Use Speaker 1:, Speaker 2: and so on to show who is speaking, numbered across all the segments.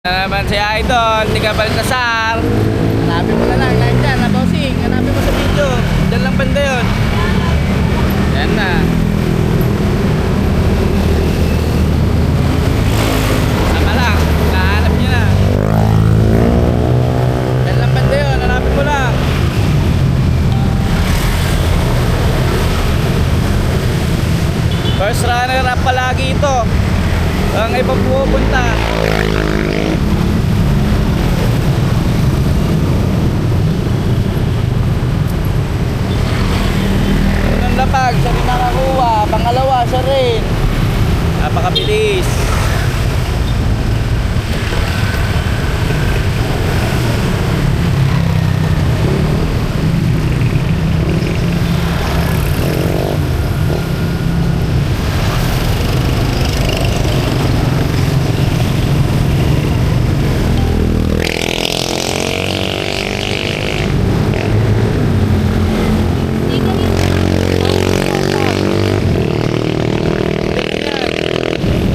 Speaker 1: Naman si Idol, hindi ka Baltasar.
Speaker 2: Hanapin mo na lang, nandyan, na bossing. Hanapin mo sa video.
Speaker 1: Diyan lang banda yun. Yan na. Sama lang, nahanap niya na. Diyan lang banda yun, hanapin mo lang. First runner up palagi ito. Ang iba pupunta.
Speaker 2: Lapag, siya rin nakakuha. Pangalawa, siya rin.
Speaker 1: Napakabilis.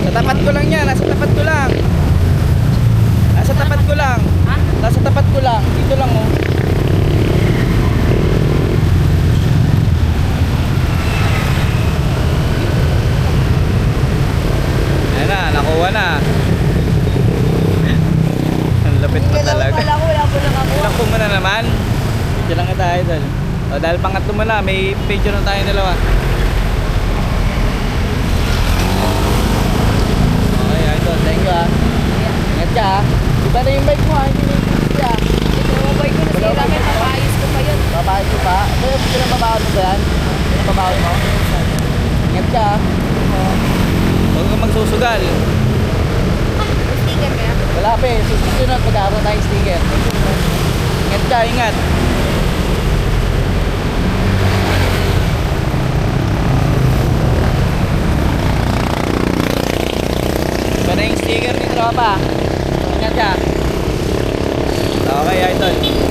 Speaker 1: Tapat ko lang yan, nasa tapat ko lang. Nasa tapat ko lang.
Speaker 2: Ha?
Speaker 1: Nasa tapat ko lang, dito lang oh. Ayan na, nakuha na. Ang lapit pa talaga. Ilang po mo na naman. Picture lang kita idol. O, dahil pangatlo mo na, may picture na tayong dalawa.
Speaker 2: Thank you, Ingat ka, Iba na yung bike mo, hindi na yung bike ka.
Speaker 3: Yung bike ko nasira, may papayos ko pa yun.
Speaker 2: Papayos ko pa? Ito yung pinapabawad mo ba yan? Pinapabawad mo? Ingat ka,
Speaker 1: Huwag kang magsusugal.
Speaker 3: May sticker kaya?
Speaker 2: Wala pa eh. Susunod, mag-aaral tayong sticker.
Speaker 1: Ingat ka, ingat. Iba na yung sticker ni tropa. Ingat ka. Okay, idol.